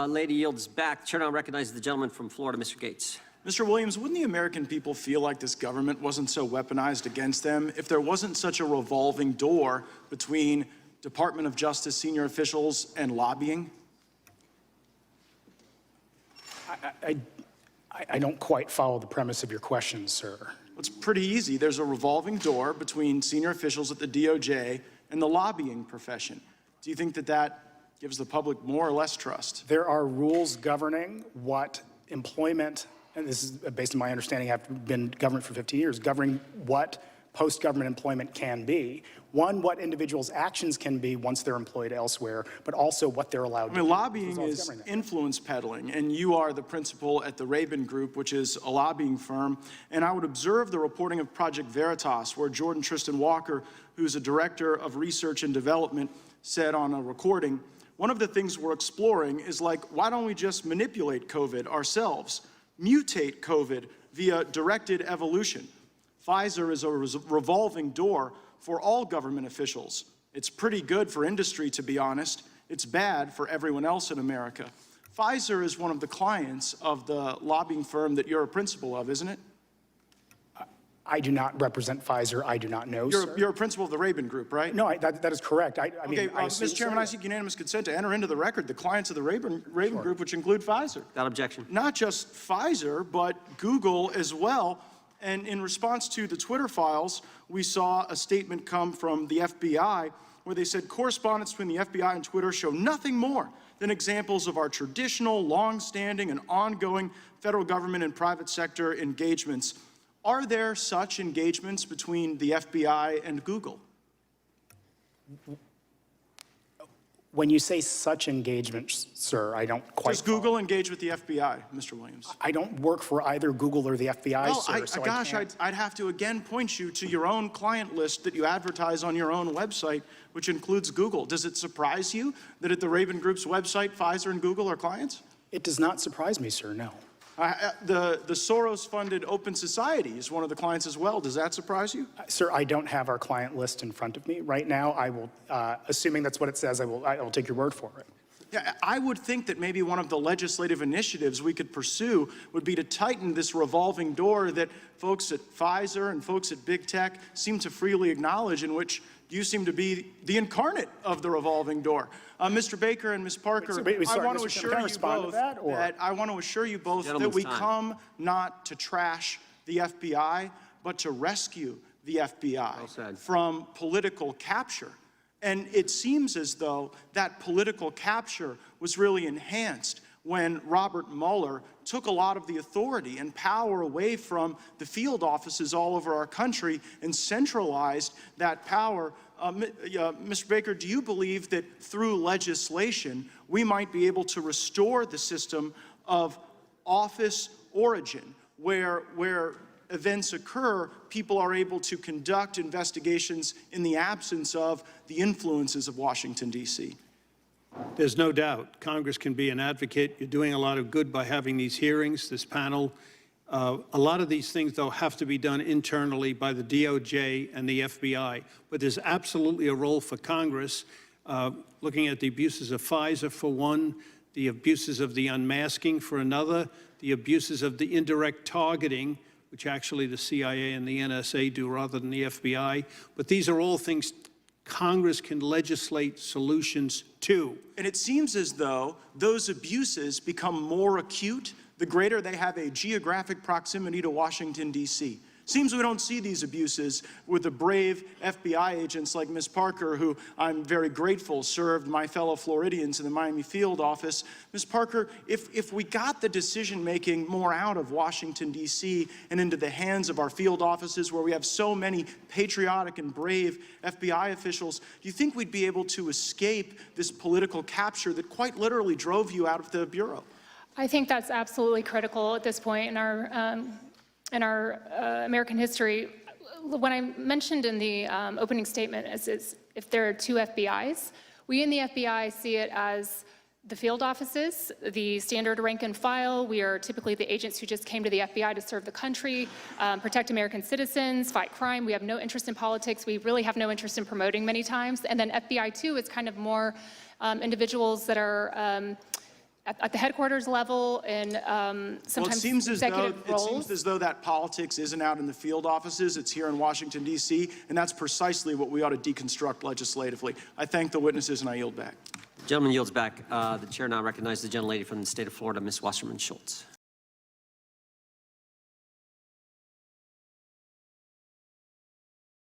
lady yields back. Chair now recognizes the gentleman from Florida, Mr. Gaetz. Mr. Williams, wouldn't the American people feel like this government wasn't so weaponized against them if there wasn't such a revolving door between Department of Justice senior officials and lobbying? I don't quite follow the premise of your question, sir. It's pretty easy. There's a revolving door between senior officials at the DOJ and the lobbying profession. Do you think that that gives the public more or less trust? There are rules governing what employment, and this is based on my understanding, I've been government for 15 years, governing what post-government employment can be. One, what individuals' actions can be once they're employed elsewhere, but also what they're allowed to do. Lobbying is influence peddling, and you are the principal at the Raben Group, which is a lobbying firm. And I would observe the reporting of Project Veritas, where Jordan Tristan Walker, who's a director of research and development, said on a recording, one of the things we're exploring is like, why don't we just manipulate COVID ourselves, mutate COVID via directed evolution? Pfizer is a revolving door for all government officials. It's pretty good for industry, to be honest. It's bad for everyone else in America. Pfizer is one of the clients of the lobbying firm that you're a principal of, isn't it? I do not represent Pfizer. I do not know, sir. You're a principal of the Raben Group, right? No, that is correct. Mr. Chairman, I seek unanimous consent to enter into the record the clients of the Raben Group, which include Pfizer. Without objection. Not just Pfizer, but Google as well. And in response to the Twitter files, we saw a statement come from the FBI where they said correspondence between the FBI and Twitter show nothing more than examples of our traditional, long-standing, and ongoing federal government and private sector engagements. Are there such engagements between the FBI and Google? When you say such engagements, sir, I don't quite Does Google engage with the FBI, Mr. Williams? I don't work for either Google or the FBI, sir. I'd have to again point you to your own client list that you advertise on your own website, which includes Google. Does it surprise you that at the Raben Group's website, Pfizer and Google are clients? It does not surprise me, sir, no. The Soros-funded Open Society is one of the clients as well. Does that surprise you? Sir, I don't have our client list in front of me right now. I will, assuming that's what it says, I will take your word for it. Yeah, I would think that maybe one of the legislative initiatives we could pursue would be to tighten this revolving door that folks at Pfizer and folks at Big Tech seem to freely acknowledge, in which you seem to be the incarnate of the revolving door. Mr. Baker and Ms. Parker, I want to assure you both that we come not to trash the FBI, but to rescue the FBI from political capture. And it seems as though that political capture was really enhanced when Robert Mueller took a lot of the authority and power away from the field offices all over our country and centralized that power. Mr. Baker, do you believe that through legislation we might be able to restore the system of office origin, where events occur, people are able to conduct investigations in the absence of the influences of Washington, D.C.? There's no doubt Congress can be an advocate. You're doing a lot of good by having these hearings, this panel. A lot of these things, though, have to be done internally by the DOJ and the FBI. But there's absolutely a role for Congress, looking at the abuses of Pfizer for one, the abuses of the unmasking for another, the abuses of the indirect targeting, which actually the CIA and the NSA do rather than the FBI. But these are all things Congress can legislate solutions to. And it seems as though those abuses become more acute the greater they have a geographic proximity to Washington, D.C. Seems we don't see these abuses with the brave FBI agents like Ms. Parker, who I'm very grateful served my fellow Floridians in the Miami field office. Ms. Parker, if we got the decision-making more out of Washington, D.C. and into the hands of our field offices where we have so many patriotic and brave FBI officials, do you think we'd be able to escape this political capture that quite literally drove you out of the Bureau? I think that's absolutely critical at this point in our American history. When I mentioned in the opening statement is if there are two FBIs, we in the FBI see it as the field offices, the standard rank and file. We are typically the agents who just came to the FBI to serve the country, protect American citizens, fight crime. We have no interest in politics. We really have no interest in promoting many times. And then FBI 2 is kind of more individuals that are at the headquarters level and Well, it sometimes seems as though, executive roles. that politics isn't out in the field offices, it's here in Washington, D.C., and that's precisely what we ought to deconstruct legislatively. I thank the witnesses and I yield back. Gentleman yields back. The chair now recognizes the gentlelady from the state of Florida, Ms. Wasserman Schultz.